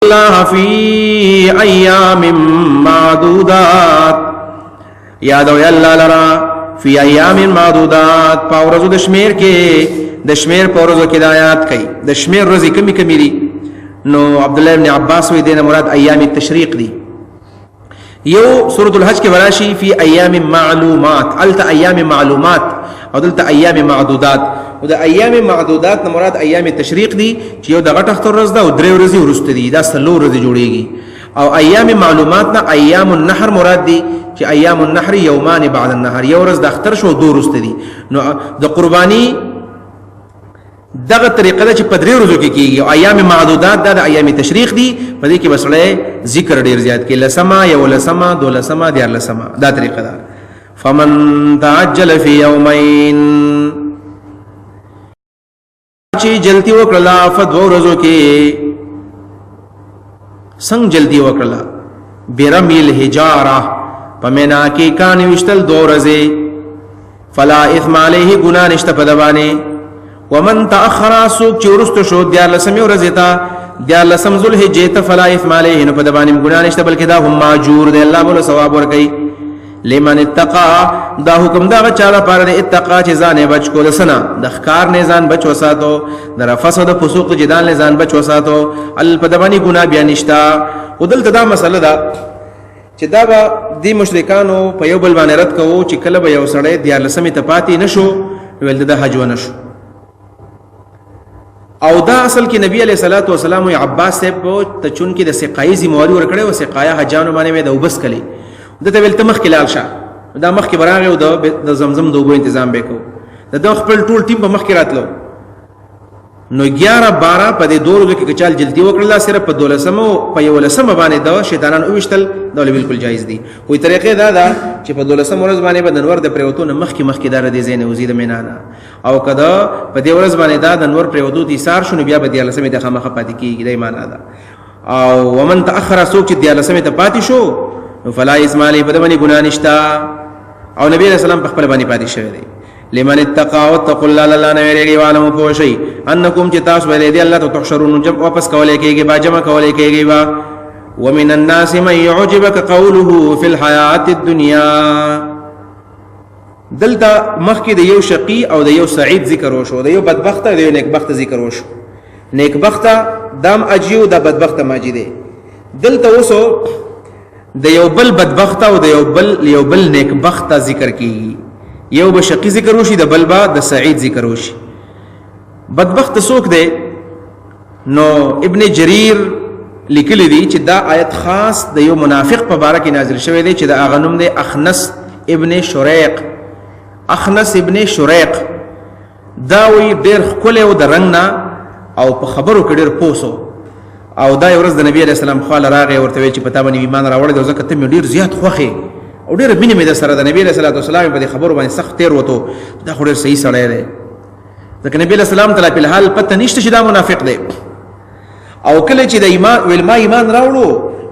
الله فی ایام معدودات یادو اللہ لرا فی ایام معدودات پاورزو دشمیر کے دشمیر پاورزو کی دایات کئی دشمیر رزی کمی کمی دی نو عبداللہ ابن عباس وی دینا مراد ایام التشریق دی یو سورة الحج کے وراشی فی ایام معلومات التا ایام معلومات او دلتا ایام معدودات و دا ایام معدودات نا مراد ایام تشریق دی چی یو دا غٹ اختر رز دا و دریو رزی ورست دی دا سلو رزی جوڑی گی او ایام معلومات نا ایام النحر مراد دی چی ایام النحر یومان بعد النحر یو رز دا اختر شو دو رست دی نو دا قربانی دغه طریقه دا چې په درې ورځو کې کیږي او ایام معدودات دا د ایام تشریق دي په دې کې بسړی ذکر ډیر زیات کې لسما یو لسما دو لسما دیار لسما دا طریقه ده فمن تعجل فی یومین چې جلتی وکړه په دوه ورځو کې څنګه جلتی وکړه برمیل حجاره پمنا کې کان وشتل دوه ورځې فلا اثم علیه ګناه نشته په دبانه ومن تأخر سوق چورست شو دیار لسمی ورزتا دیار لسم ذوالحجہ ته فلا اثم علیه نو په دبانې ګناه نشته بلکې دا هم ماجور دی الله بوله ثواب ورکړي لمن اتقى دا حکم دا چاله پاره د اتقا چې ځان بچ کول سنا د ښکار نه ځان بچ وساتو د رفس د فسوق جدال نه ځان بچ وساتو ال په دبانې ګناه بیا نشتا ودلته دا مسله ده چې دا به دی مشرکانو په یو بل باندې رد کوو چې کله به یو سړی دیار لسمی ته پاتې نشو ول د حج ونشو او دا اصل کې نبی علیہ الصلوۃ والسلام عباس صاحب ته چون کې د سقای ذمہواری ورکړې او سقایا حجانو باندې د وبس کړي دته ویل تمخ کې لال شه دا مخ کې براغه او د زمزم دوغو تنظیم وکړو د خپل ټول ټیم په مخ کې راتلو نو 11 12 په دې دوه ورځو کې چال جلدی وکړل صرف په 12 په یو لسمه باندې دا شیطانان اوشتل دا بالکل جایز دي وې طریقې دا چې په 12 ورځ باندې به نور د پریوتو مخ کې دار دي زین وزید مینانا او کدا په دې ورځ باندې دا د نور پریوتو دي سار شنو بیا به د لسمه د خامخ پاتې کیږي د معنا دا او ومن تاخر سوق چې د لسمه ته پاتې شو فلا اسماعیل په دمنې ګنا نشتا او نبی رسول الله په خپل باندې پاتې شوی دی لمن اتقى واتقوا الله لا نويري وعلموا بوشي انكم تتاس ولدي الله تحشرون جمع واپس کولای کېږي با جمع کولای کېږي با ومن الناس من يعجبك قوله في الحياه الدنيا دلتا مخکې د یو شقی او د یو سعید ذکر وشو د یو بدبخت او د یو نیکبخت ذکر وشو نیکبخت دام اجیو د بدبخت ماجی دی دلتا وسو د یو بل بدبخت او د یو بل نیکبخت ذکر کیږي یو به شقی ذکر وشي د بل با د سعید ذکر وشي بدبخت سوک دی نو ابن جریر لیکلی دی چې دا آیت خاص د یو منافق په باره کې نازل شوی دی چې د اغنوم دی اخنس ابن شریق اخنس ابن شریق دا وی ډیر خپل او د رنگ نه او په خبرو کې ډیر پوسو او دا یو ورځ د نبی علیہ السلام خال راغی ورته وی چې پتا باندې ایمان راوړل د زکه ته ډیر زیات خوخه او ډیر مینه مې د سره د نبی علیہ السلام په خبرو باندې سخت تیر وته دا خو ډیر صحیح سړی دی ځکه نبی علیہ السلام تعالی په حال پته نشته چې دا منافق دی او کله چې د ایمان ول ما ایمان راوړو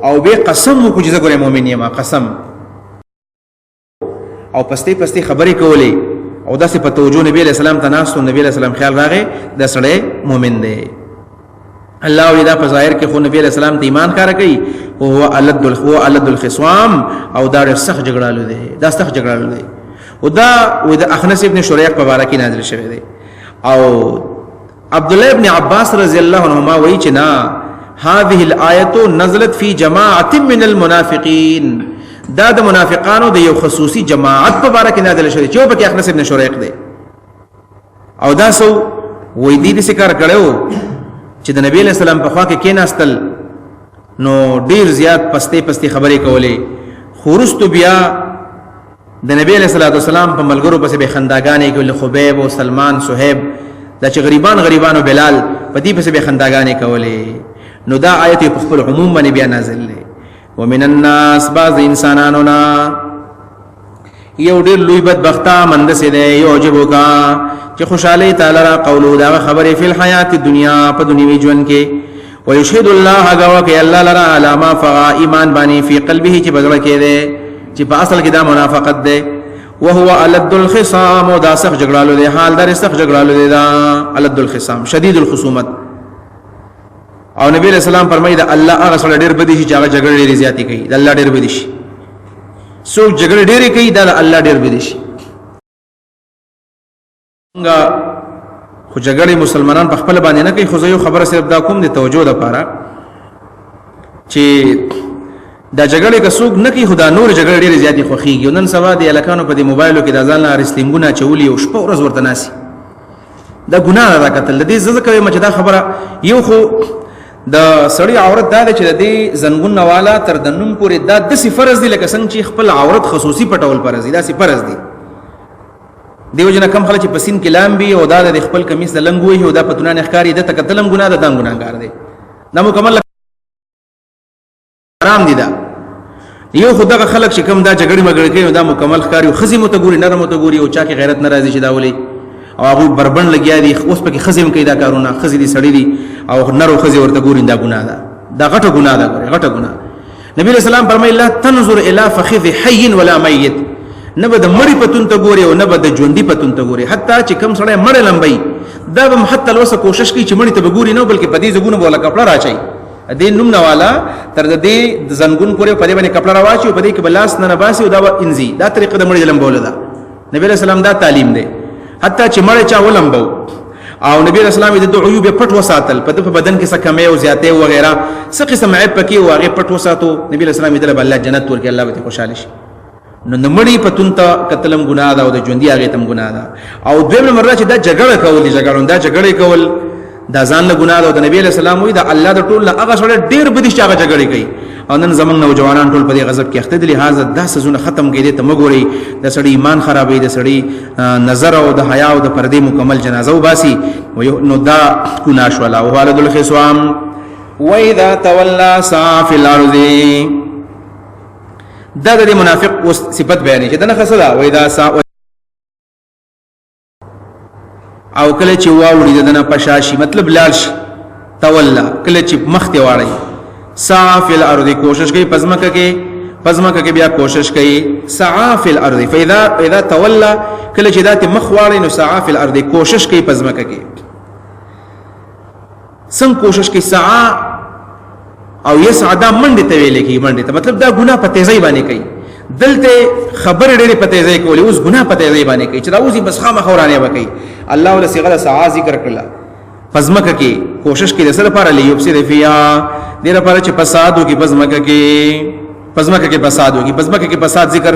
او به قسم وکړي چې ګوره مؤمن یم قسم او پستی خبرې کولې او داسې په توجه نبی علیہ السلام ته ناس نبی علیہ السلام خیال راغی د سړی مؤمن دی الله وی دا په ظاهر کې خو نبی علیہ السلام ته ایمان کار کوي او هو علد الخصام او دا سخت جګړالو دی دا سخت جګړالو دی او دا و د اخنس ابن شریق په اړه کې نازل شوی دی او عبد الله ابن عباس رضی الله عنهما وی چې نا هذه الايه نزلت في جماعه من المنافقين دا د منافقانو د یو خصوصي جماعت په اړه کې نازل شوی چې په کې اخنس ابن شریق دی او دا سو وې دې ذکر کړو چې د نبی علیہ السلام په خوا کې کېناستل نو ډیر زیات پستی خبرې کولې خورستو بیا د نبی علیہ السلام په ملګرو پسې به خنداګانې کولې خبیب او سلمان صہیب دا چې غریبان او بلال په دې پسې به خنداګانې کولې نو دا آیت په خپل عموم باندې بیا نازل لې ومن الناس بعض انسانانو نا یو ډیر لوی بدبختا مند سي دی یوجبو کا چې خوشاله تعالی را قولو دا خبره فی الحیات الدنیا په دنیوي ژوند کې ويشهد الله غوا کې الله لرا علامه فغا ایمان باندې فی قلبه چې بدل کې دی چې په اصل کې دا منافقت دی وهو علد الخصام او دا سخت جګړالو دی حال در سخت جګړالو دی دا علد الخصام شدید الخصومت او نبی علیہ السلام فرمایي د الله هغه سره ډېر بدی شي چې هغه جګړه ډېرې زیاتې کوي د الله ډېر بدی شي څوک جګړه ډېرې کوي دا د الله ډېر بدی شي خو جګړې مسلمانان په خپل باندې نه کوي خو زه یو خبره صرف دا کوم د توجه لپاره چې دا جګړې که څوک نه کوي خو دا نور جګړې ډېرې زیاتې خوښېږي نن سبا د هلکانو په دې موبایلو کې دا ځان له رسلینګونه اچولي او شپه ورځ ورته ناسي دا ګناه ده دا کتل د دې زه ځکه وایم چې دا خبره یو خو د سړی عورت دا دی چې د دې زنګون والا تر د نوم پورې دا داسې فرض دی لکه څنګه چې خپل عورت خصوصي پټول فرض دی داسې فرض دی دیو جنا کم خلک چې پسین کې لامبي او دا د خپل کمیس د لنګ وي او دا پتونه نه ښکاری د تکتلم ګناه ده دام ګناهګار دی دا مکمل حرام دي دا یو خدای خلک چې کم دا جګړې مګړې کوي دا مکمل ښکاری او خزي متګوري نرم متګوري او چا کې غیرت ناراضي شي دا ولي او هغه بربند لګیا دي اوس پکې خزم کوي دا کارونه خزي دي سړی دي او نرو خزي ورته ګوري دا ګناه ده دا غټه ګناه ده غټه ګناه نبی رسول الله فرمایي لا تنظر الى فخذ حي ولا ميت نه به د مړی پتون ته ګوري او نه به د ژوندۍ پتون ته ګوري حتی چې کم سړی مړ لمبي دا به حتی لوسه کوشش کوي چې مړی ته ګوري نه بلکې په دې زګونه بوله کپڑا راچي دې نوم نوالا تر دې زنګون پورې په دې باندې کپڑا راواچي په دې کې بلاس نه باسي او دا انزي دا طریقه د مړی لمبول ده نبی رسول الله دا تعلیم دی حتی چې مړی چا ولمبو او نبی رسول الله د عیوب پټ وساتل په بدن کې څه کمی او زیاتې او غیره څه قسم عیب پکې او هغه پټ وساتو نبی رسول الله د الله جنت ورکړي الله به خوشاله شي نو نمړی پتون ته قتلم ګناه ده او د ژوندۍ هغه تم ګناه ده او دویم نمبر چې دا جګړه کول دي جګړه کول دا ځان له ګناه ده او د نبی له سلام وي دا الله د ټول هغه سره ډیر بدی چې هغه جګړه کوي او نن زمنګ نوجوانان ټول په دې غضب کې اخته دي لہذا دا سزونه ختم کړي ته مګوري د سړی ایمان خرابې د سړی نظر او د حیا او د پردې مکمل جنازه وباسي نو دا ګناه شولا او والد الخصام واذا تولى سعى في الارض دا د منافق صفت بیانې چې دنه خصلا وای دا سا او کله چې واوړي دنه پشاشي مطلب لالش تولا کله چې مخ ته واړی سعى في الارض کوشش کوي پزماکه کې بیا کوشش کوي سعى في الارض فاذا تولى کله چې دات مخ واړی نو سعى في الارض کوشش کوي پزماکه کې څنګه کوشش کوي سعى او یسعى دا منډه ته ویل کی منډه ته مطلب دا ګناه په تیزی باندې کوي دلته خبر ډېرې په تیزی کوي اوس ګناه په تیزی باندې کوي چې دا اوسې بس خامہ خورانه وکي الله ول صيغه سعى ذکر کړل پزمکه کې کوشش کوي د سره لپاره لیوب سي رفیا دې لپاره چې فساد وکي پزمکه کې فساد ذکر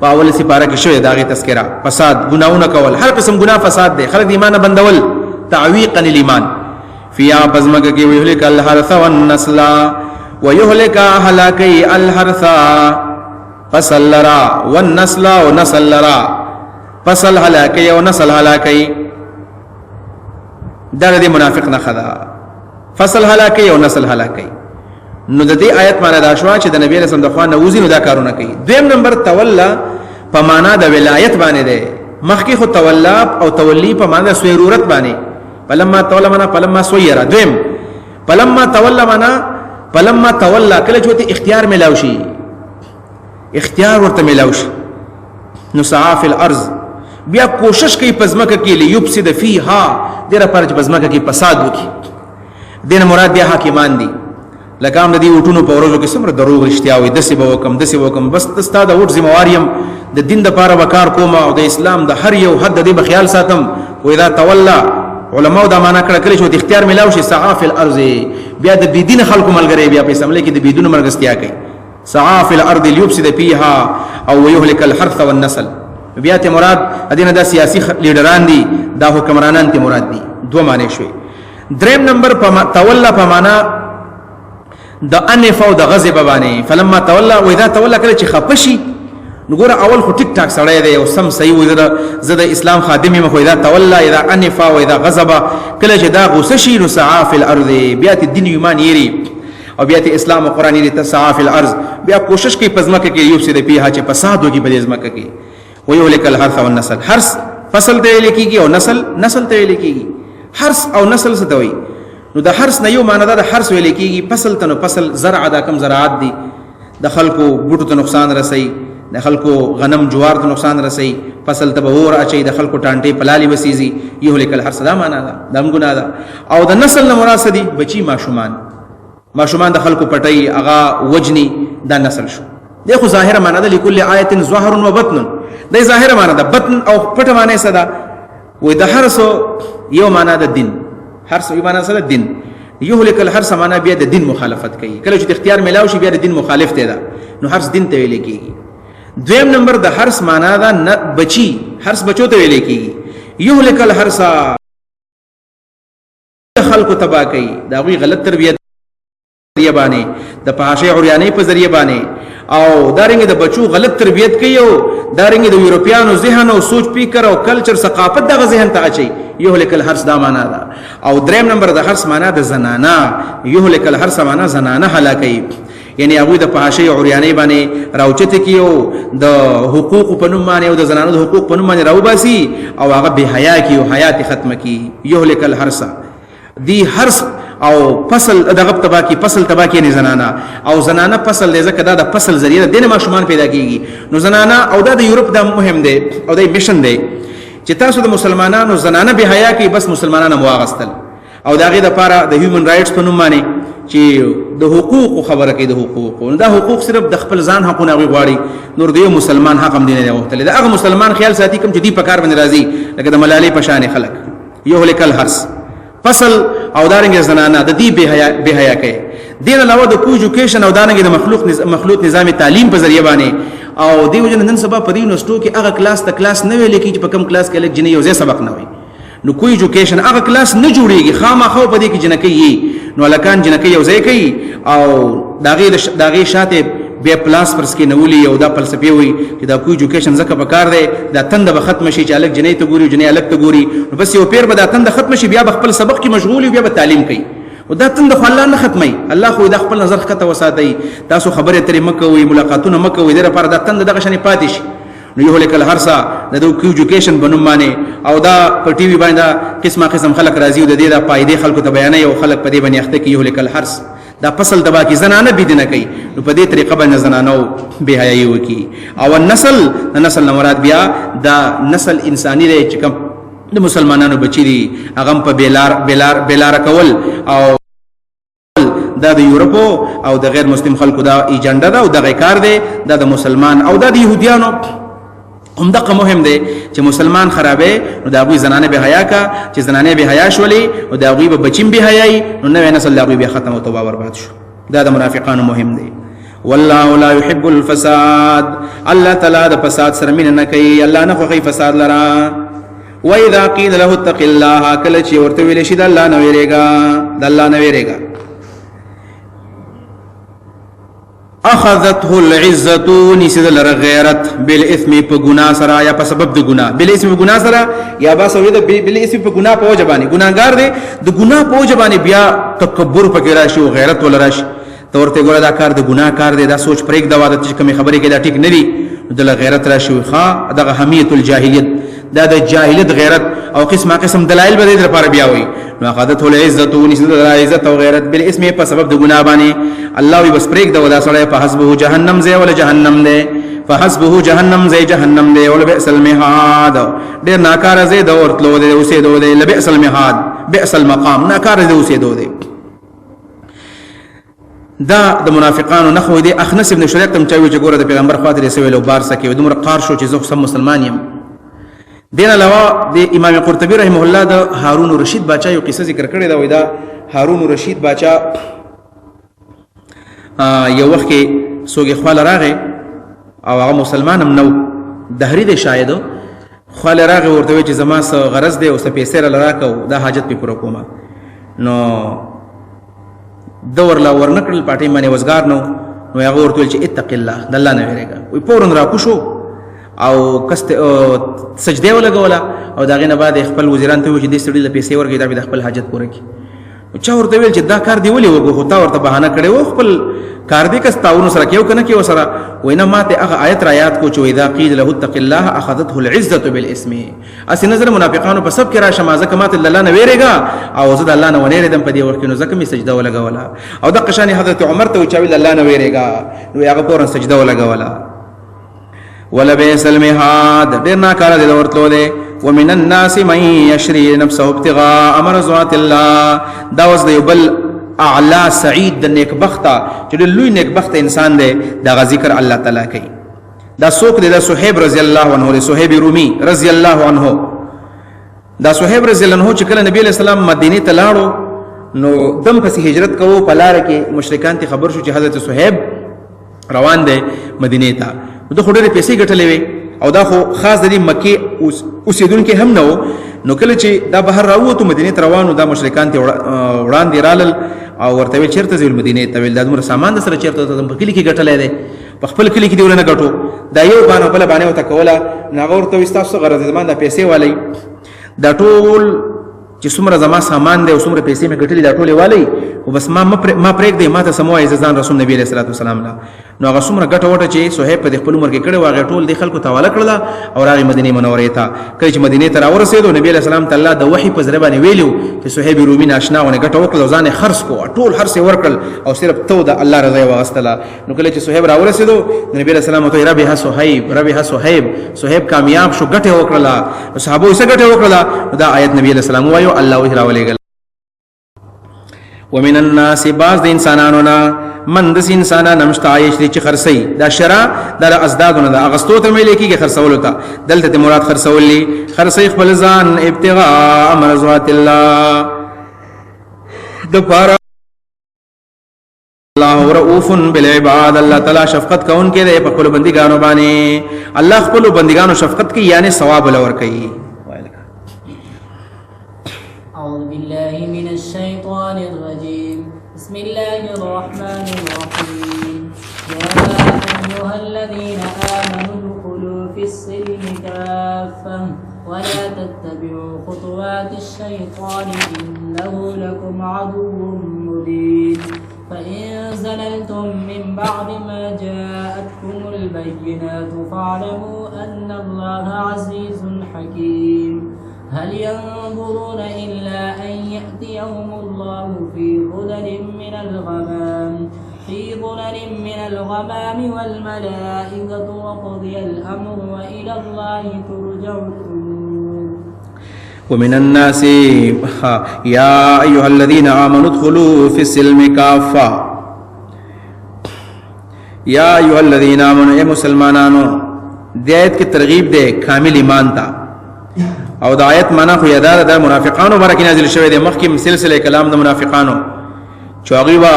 په اول سپاره کې شوی داغه تذکرہ فساد ګناونه کول هر قسم ګناه فساد دی خلک ایمان بندول تعویقا للایمان فیا پزمکه کې ویل کله الحرث والنسل ويهلك هلاكي الحرث فصل لرا والنسل ونسل لرا فصل هلاكي ونسل هلاكي دا دې منافق نه خدا فصل هلاكي ونسل هلاكي نو د دې آیت معنی دا شو چې د نبی رسول الله خوانه وزینو دا کارونه کوي دویم نمبر تولا په معنا د ولایت باندې ده مخکې خو تولا او تولی په معنا د سویرورت باندې فلما تولا معنا فلما سویرا دویم فلما تولا معنا فلما تولى کله چې اختیار ملاوشي اختیار ورته ملاوشي نو سعى في الارض بیا کوشش کوي پزماکه کې ليفسد فيها ډیره پر چې پزماکه کې فساد وکي دین مراد دی حاکمان دي لکه هم د دې وټونو په ورځو کې سمره دروغ رښتیا وي دسي به وکم بس تاسو د وټ ذمہواریم د دین د پاره وکار کوم او د اسلام د هر یو حد دې بخیال ساتم و اذا تولى علماء دا معنا کړه کله چې اختیار ملاو شي سعى في الارض بیا د بيدین خلکو ملګری بیا په اسلام کې د بيدون مرګستیا کوي سعى في الارض ليفسد فيها او يهلك الحرث والنسل بیا ته مراد ادینه د سیاسي لیډران دي دا حکمرانان ته مراد دي دوه معنی شوي دریم نمبر تولا په معنا د انف او د غضب باندې فلما تولى واذا تولى کله چې خپشي نګور اول خو ټیک ټاک سړی دی او سم صحیح وي زده اسلام خادمي مخ اذا تولى اذا انف او اذا غضب کله چې دا غوسه شي نو سعى في الارض بیا ته دین ایمان یری او بیا ته اسلام او قران یری تسعى في الارض بیا کوشش کوي پزماکه کې یوب سي د پیه چې فساد وږي په ځمکه کې ويهلك الحرث والنسل حرث فصل ته لیکيږي او نسل ته لیکيږي حرث او نسل څه دوی نو د حرث نه یو معنی دا حرث ویل کېږي فصل ته نو فصل زرع دا کم زراعت دي د خلکو بوټو ته نقصان رسي د خلکو غنم جوار ته نقصان رسي فصل ته اور اچي د خلکو ټانټي پلالي وسيزي يهلك الحرث دا معنا دا دم ګنا دا او د نسل نه مراد دي بچي ماشومان ماشومان د خلکو پټي هغه وجني دا نسل شو. دغه ظاهر معنا د لكل آیه ظاهر و بطن، د ظاهر معنا د بطن او پټ معنی صدا و د هر څو یو معنا د دین، هر څو یو معنا صدا دین. یهلک الحرث معنا بیا د دین مخالفت کوي، کله چې اختیار ملاو شي بیا د دین مخالف دی، دا نو حرث دین ته ویل کیږي. دویم نمبر د حرث معنا دا بچی، حرث بچو ته ویل کیږي. یهلک الحرث خلق تبا کوي، دا غوی غلط تربیت ذریعہ باندې، د فحاشۍ عریانۍ په ذریعہ باندې، او دارنګ د بچو غلط تربیت کوي، او دارنګ د یورپیانو ذهن او سوچ فکر او کلچر ثقافت دغه ذهن ته اچي. یهلک الحرث دا معنا ده. او دریم نمبر د حرث معنا د زنانا، یهلک الحرث معنا زنانا هلاکي، یعنی هغه د فحاشۍ عریانۍ باندې راوچته کیو، د حقوق په نوم باندې او د زنانو د حقوق په نوم باندې راوباسي، او هغه به حیا کیو، حیات ختم کی. یهلک الحرث دی حرث او فصل دغه تبا کی، فصل تبا کی نه زنانا، او زنانا فصل دې زکه دا د فصل ذریعہ د ما شومان پیدا کیږي. نو زنانا او د یورپ د مهم دی او د میشن دی چې تاسو د مسلمانانو زنانه به حیا کی، بس مسلمانانو مواغستل، او داغه د پاره د هیومن رائټس په نوم باندې چې د حقوق خبره کوي. د حقوق نو دا حقوق صرف د خپل ځان حقونه غواړي، نور د مسلمان حق هم دی نه وختل. دا هغه مسلمان خیال ساتي کوم چې دی په کار باندې راضي، لکه د ملالۍ په شان خلک. یهلک الحرث فصل او دارنګ زنانه د دې به حیا کوي. دین علاوه د کوجوکیشن او دارنګ د مخلوط نظام تعلیم په ذریعہ باندې، او دیو جن نن سبا په یونیورسيټو کې هغه کلاس ته کلاس نه ویل کېږي، په کم کلاس کې لږ جنې یو ځای سبق نه وي. نو کوئی ایجوکیشن هغه کلاس نه جوړیږي، خامخا په دې کې جنکې نو لکان جنکې یو ځای کوي، او داغه شاته بیا پلاس پرس کې نولي، او دا فلسفي وي چې دا کوئی ایجوکیشن زکه په کار دی، دا تند به ختم شي چې الګ جنې ته ګوري، جنې الګ ته ګوري، نو بس یو پیر به دا تند ختم شي، بیا خپل سبق کې مشغول وي، بیا به تعلیم کوي، او دا تند خو الله نه ختمي. الله خو دا خپل نظر خطه وساتي، تاسو خبره ترې مکه وي، ملاقاتونه مکه وي، دغه پر دا تند دغه شنه پاتې شي. نو یهلک الحرث د کوئی ایجوکیشن بنوم باندې، او دا په ټي وي باندې قسمه قسم خلک راځي، او د دې د فائدې خلکو ته بیانې، او خلک په دې باندې اخته کې یهلک الحرث دا فصل تبا کی زنانه بيد نه کوي. نو په دې طریقه باندې زنانو به حیاي وکي. او نسل نه مراد بیا دا نسل انساني دی چې کوم د مسلمانانو بچی دي، هغه په بیلار کول، او دا د یورپ او د غیر مسلم خلکو دا ایجنډا ده، او دغه کار دی، دا د مسلمان او د يهوديانو هم دغه مهم دی چې مسلمان خرابې، نو دا غوي زنانه به حیا کا، چې زنانه به حیا شولې، او دا غوي به بچیم به حیاي، نو نوې نسل دا غوي به ختم او توبه برباد شو. دا د منافقانو مهم دی. والله لا يحب الفساد، الله تعالی د فساد سره مینه نه کوي، الله نه خوښي فساد لرا. واذا قيل له اتق الله، کله چې ورته ویل شي د الله نه ویریږي، اخذته العزه، نسید الغیرت بالاثم په ګناه سره، یا په سبب د ګناه، بالاثم ګناه سره، یا با سوید بالاثم په ګناه په وجبانی، ګناګار دی د ګناه په وجبانی، بیا تکبر پکې راشي او غیرت ول راشي، تورته ګوره دا کار د ګناه کار دی، دا سوچ پرېګ دا واده چې کوم خبرې کې دا ټیک نه دی، د غیرت راشي. ښا دغه حمیت الجاهلیت، دا د جاهلیت غیرت او قسم دلایل به در لپاره بیا وي. نو اخذته العزه، نسید العزت او غیرت بالاثم په سبب د ګناه باندې، الله وي بس پرېګ دا ودا سره فحسبه جهنم زي ولا جهنم ده، فحسبه جهنم زي جهنم ده، ولا بئس المهاد، ډېر ناکار زي د ورتلو ده، اوسې دوه ده، لبئس المهاد، بئس المقام، ناکار زي اوسې دوه ده. دا د منافقانو نه خو دي. اخنس ابن شریق تم چوي چې ګوره د پیغمبر خاطر یې سویل او بار سکه دومره قار شو چې زه سم مسلمان یم. دین علاوه د امام قرطبي رحمه الله د هارون رشید بچا یو قصه ذکر کړی دا، وای دا هارون رشید بچا یو وخت کې سوګي خپل راغی، او هغه مسلمان هم نو، دهری دی شاید، خپل راغی ورته وی چې زما څه غرض دی او څه پیسې را لراکو، دا حاجت په پوره کومه. نو دور لا ورنکل پټي باندې وزګار نو هغه ورته چې اتق الله، د الله نه ویریږه. وی پورن را کوشو او کست سجده ولګولا، او داغه نه بعد خپل وزیران ته و چې دې سړي له پیسې ورګي دا به خپل حاجت پوره کړي. چا ورته ویل چې دا کار دی ولې وګو، خو تا ورته بهانه کړي و خپل کار دې کستاونو سره کېو کنه کې وسره. وینا ماته هغه آیت را یاد کو چې اذا قيل له اتق الله اخذته العزه بالاسم. اسی نظر منافقانو په سب کې راشه ما ځکه ماته الله نه ویریږه، او زه د الله نه ونیره دم په دې وخت کې، نو ځکه می سجده ولګولا. او د قشانی حضرت عمر ته چې الله نه ویریږه، نو هغه پورن سجده ولګولا. ولا بئس المهاد، ډیر ناکاره دي ورتلو دي. ومن الناس من يشري نفسه ابتغاء مرضات الله، دا وس دی بل اعلی سعید د نیکبخته چې لوی نیکبخته انسان دی دا ذکر الله تعالی کوي. دا څوک دی؟ دا صہیب رضی الله عنه دی، صہیب رومی رضی الله عنه. دا صہیب رضی الله عنه چې کله نبی علیہ السلام مدینه ته لاړو نو دم پسې هجرت کوو، په لار کې مشرکان ته خبر شو چې حضرت صہیب روان دی مدینه ته. نو خو ډېرې پیسې ګټلې وې او دا خو خاص د مکې اوسېدونکي هم نه و. نو کله چې دا بهر راووتو مدینې ته روانو، دا مشرکان ته وړاندې رالل او ورته ویل چېرته ځې؟ مدینې ته. ویل دا دومره سامان د سره چېرته ته په کلي کې ګټلی دی، په خپل کلي کې دې ونه ګټو. دا یو بانه بله بانې ورته کوله. نو هغه ورته وایي ستاسو څه غرض دی؟ زما دا پیسې والی، دا ټول چې څومره زما سامان دی او څومره پیسې مې ګټلي دا ټولې والی، خو بس ما پرېږدئ، ما ته څه مه وایئ، زه ځان رسوم نبي علیه الصلاة والسلام له. نو هغه څومره ګټه وټه چې صہیب په دې خپل عمر کې کړې وه هغې ټول دې خلکو ته حواله کړله او راغی مدینې منورې ته. کله چې مدینې ته راورسېدو نبي علیه السلام ته الله د وحي په ذریعه باندې ویلي و چې صہیب رومي ناشنا غونې ګټه وکړله او ځان یې خرڅ کړو، ټول هر څه یې ورکړل او صرف تو د الله رضا یې واغېستله. نو کله چې صہیب راورسېدو نو نبي علیه السلام ورته وایي ربح صہیب، ربح صہیب، صہیب کامیاب شو، ګټه یې وکړله. صحابو یې څه ګټه یې وکړله؟ نو دا آیت نبي علیه السلام ووایو، الله وحي راولېږل. ومن الناس بعض د انسانانو نه من دس انسانان مشتعیش دی چې خرڅي. دا شرع دا ازدادونه دا اغستو ته ملي کېږي خرڅولو ته. دلته مراد خرڅول دي، خرڅي خپل ځان ابتغاء مرضات الله د پاره. الله رؤوف بالعباد، الله تعالی شفقت کوونکی دی په خپل بندګانو باندې. الله خپل بندګانو شفقت کوي یعنی ثواب ولور کوي. أعوذ بالله من الشيطان الرجيم. بسم الله الرحمن الرحيم. يا أيها الذين آمنوا ادخلوا في السلم كافة ولا تتبعوا خطوات الشيطان إنه لكم عدو مبين. فإن زللتم من بعد ما جاءتكم البينات فاعلموا أن الله عزيز حكيم. هل ينظرون إلا أن يأتيهم الله في ظلل من الغمام والملائكة وقضي الأمر وإلى الله ترجع الأمور. ومن الناس يا أيها الذين آمنوا ادخلوا في السلم كافة. يا أيها الذين آمنوا اے مسلمانانو، دی آیت کی ترغیب دے کامل ایمان تا. او د آیت معنا خو یاد ده منافقانو برکې نازل شوی دی. مخکې سلسله کلام د منافقانو چې هغوی به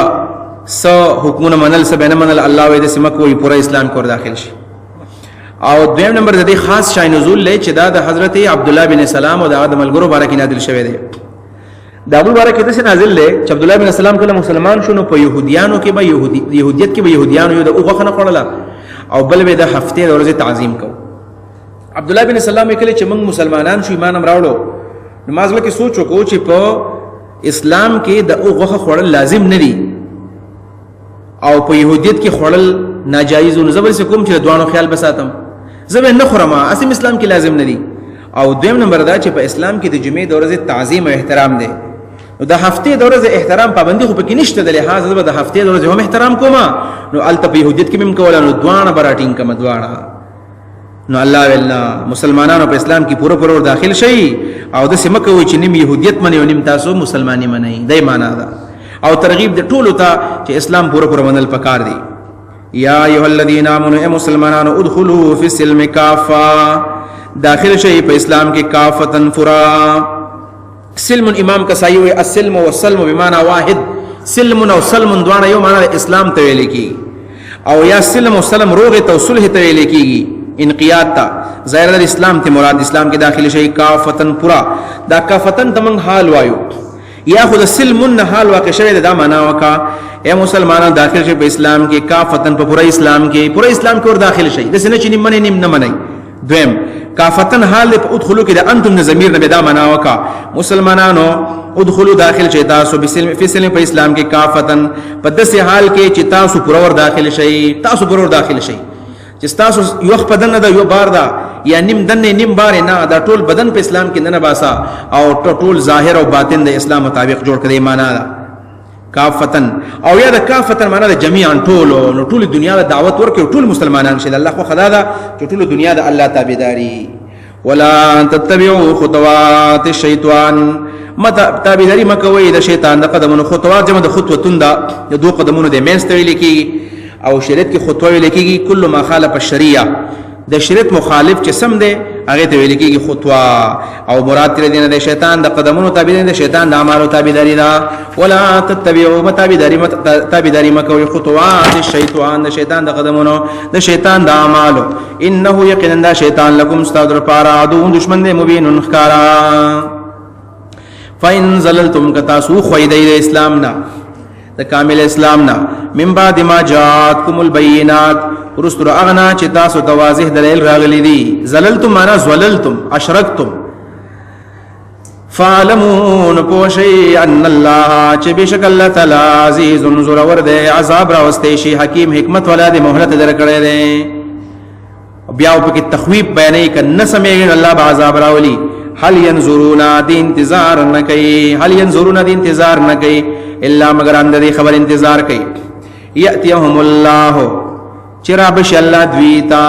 څه حکمونه منل څه به نه منل، الله وایي داسې مه کوئ پوره اسلام کې ور داخل شي. او دویم نمبر د دې خاص شای نزول دی چې دا د حضرت عبدالله بن سلام او د هغه د ملګرو باره کې نازل شوی دی. د هغوی باره کې داسې نازل دی چې عبدالله بن سلام کله مسلمان شو نو په یهودیانو کې به یهودیت کې به یهودیانو یو د غوښه نه خوړله او بل به د هفتې د ورځې تعظیم کوو. عبدالله بن سلام کله چې موږ مسلمانان شو ایمان هم راوړو نو ما زړه کې سوچ وکړو چې په اسلام کې د غوښه خوړل لازم نه دي او په یهودیت کې خوړل ناجایز و. نو زه به داسې کوم چې د دواړو خیال به ساتم، زه به نه خورم، اسیم اسلام کې لازم نه دي. او دویم نمبر دا چې په اسلام کې د جمعې د ورځې تعظیم او احترام دی. نو د هفتې د ورځې احترام پابندي خو پکې نشته، د لحاظ زه به د هفتې د ورځې هم احترام کوم. نو هلته په یهودیت کې مې هم کوله، نو دواړه به راټینګ کړم دواړه. نو الله ویلنا مسلمانانو په اسلام کې پوره پوره داخل شي او داسې مه کوئ چې نیم یهودیت منئ او نیم تاسو مسلماني منئ. دی معنا ده او ترغیب د ټولو ته چې اسلام پوره پوره منل پکار دی. یا ایها الذین آمنوا اے مسلمانانو ادخلوا فی السلم کافة، داخل شي په اسلام کې کافتن فرا. سلم امام کسائی وی السلم والسلم بمعنى واحد، سلم او سلم دواړه یو معنا اسلام ته ویل کیږي، او یا سلم او سلم روغه ته صلح ته ویل کیږي، انقیاد تا. ظاهر د اسلام ته مراد اسلام کې داخل شي کافتن پورا. دا کافتن تمنګ حال وایو یا خود سلمن حال واقع شوی دا معنا وکا اے مسلمانان داخل شي په اسلام کې کافتن په پورا اسلام کې، پورا اسلام کې ور داخل شي، د سینې چې نیم منی نیم نه منی. دویم کافتن حال په ادخلوا کې د انتم ضمیر نه دا معنا وکا مسلمانانو ادخلوا داخل شي تاسو په سلم په اسلام کې کافتن په داسې حال کې چې تاسو پورا ور داخل شي، تاسو پورا ور داخل شي چې تاسو یو بدن نه یو بار دا یا نیم دن نیم بار نه دا ټول بدن په اسلام کې نه باسا او ټول ظاهر او باطن د اسلام مطابق جوړ کړي معنا دا کافتن. او یا د کافتن معنا د جميعا ټول نو ټول دنیا د دعوت ورکړي ټول مسلمانان شي. الله خو خدا دا چې ټول دنیا د الله تابعداري. ولا تتبعوا خطوات الشیطان متا تابعداري مکوئ د شیطان د قدمونو. خطوات جمع د خطوتون دا د دوه قدمونو د مینځ ته ویل کېږي او شریعت کې خطوه ویل کېږي کل ما خالف الشریعه، د شریعت مخالف چې سم دی هغه ته ویل کېږي خطوه. او مراد تر دینه د شیطان د قدمونو تابعداري، د شیطان د اعمالو تابعداري ده. ولا تتبعوا تابعداري مکوئ خطوات الشیطان، د شیطان د قدمونو، د شیطان د اعمالو. انه یقینا دا شیطان لكم استاد لپاره عدو دشمن دی مبین خکارا. فإن زللتم کتاسو خویدی د اسلامنا، د کامل اسلامنا، من بعد ما جاءتكم البينات، ورستر اغنا چې تاسو ته واضح دلیل راغلی دي. زللتم معنا زللتم اشرکتم. فعلمون پوشی ان الله چې بشک الله تعالی عزیز زورور دی، عذاب راوستي شي، حکیم حکمت والا دی، مهلت درکړی دی. بیا په کې تخویب بیانې کنه سمېږي الله به عذاب راولي. هل ينظرون دی انتظار نکي، هل ينظرون دی انتظار نکي الا مگر اند دی خبر انتظار کوي. یاتيهم الله چرا بش الله دویتا.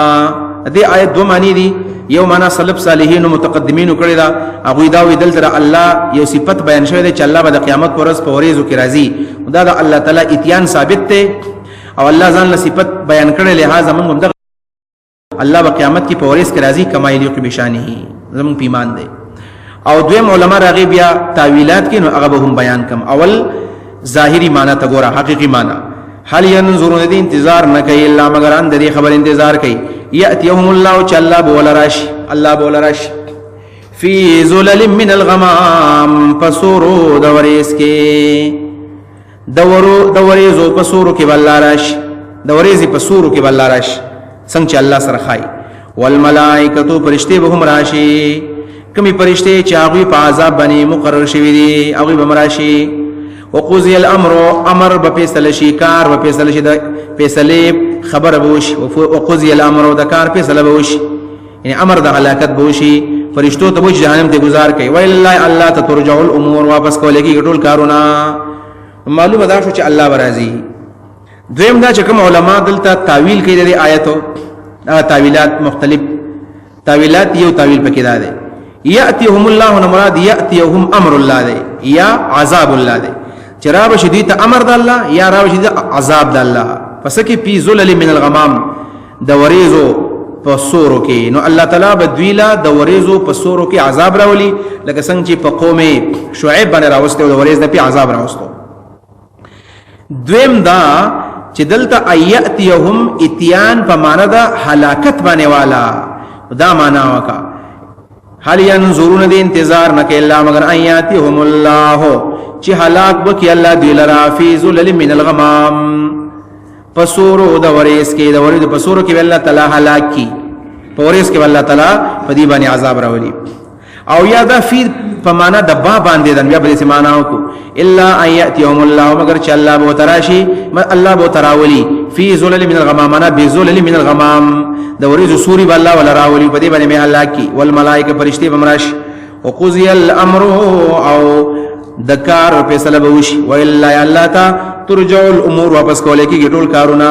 دې آیت دو معنی دي. یو معنا سلف صالحین او متقدمین کړي دا ابو دا وی دل تر الله یو صفت بیان شوی دی چې الله به د قیامت پر ورځ په ورځو کې راځي. دا د الله تعالی اتیان ثابت ته او الله ځان له صفت بیان کړي، لہذا موږ هم الله په قیامت کې په ورځ کې راځي کما یلیق بشانه، زموږ ایمان دی. او دویم علما راغي بیا تعویلات کې نو هغه به هم بیان کم. اول ظاهری معنی ته ګوره، حقيقي معنی هل ينظرون دي انتظار نه کوي الا مگر ان دې خبر انتظار کوي. ياتيهم الله چ الله بولراش، الله بولراش فی ظلل من الغمام، پسورو دوریس کې دوریزو پسورو کې بلاراش، دوریزي پسورو کې بلاراش څنګه چې الله سره خای. والملائکه فرشتي به هم راشي، کمی فرشتي چې هغه په عذاب باندې مقرر شوی دي هغه به مراشي. وقضي الامر، امر بفیصله شي، کار بفیصله شي، د فیصله خبر بوش. وقضي الامر، د کار فیصله بوش، یعنی امر د هلاکت بوشي. فرشتو ته بوش جهنم ته گزار کوي. والله الله ته ترجع الامور، واپس کولې کی ټول کارونه. معلومه ده چې الله برازي. دویم دا چې کوم علما دلته تعویل کوي د آیاتو، دا تعویلات مختلف تعویلات. یو تعویل پکې دا دی یاتيهم الله، مراد یاتيهم امر الله دی یا عذاب الله دی. چراب شدید امر د الله یا راب شدید عذاب د الله. پس کې پی ذلل من الغمام، د وریزو پسورو کې نو الله تعالی بدویلا د وریزو پسورو کې عذاب راولي، لکه څنګه چې په قوم شعیب باندې راوسته او د وریز نه په عذاب راوستو. دویم دا چې دلته ایاتيهم اتیان په معنا د هلاکت باندې والا، دا معنا وکا. هل ينظرون دی انتظار نکي الا مگر ایاتيهم الله چې هلاک وکي الله دی لرا فی ذلل من الغمام، پسورو د وریس کې، د وریز پسورو کې الله تعالی هلاک کی، په وریس کې الله تعالی په دې باندې عذاب راولي. او یا دا فی په معنا د با باندې د بیا په دې معنا وکړو الا ایاتيهم الله، مگر چې الله به تراشي، الله به تراولي فی ذلل من الغمام، انا بذلل من الغمام، د وریز سوري بالله ولا راولي په دې باندې مه هلاک کی. والملائکه فرشتي بمراش. وقضي الامر، او دکار فیصله بوش. و الا الله تا ترجع الامور، واپس کولې کې ټول کارونه.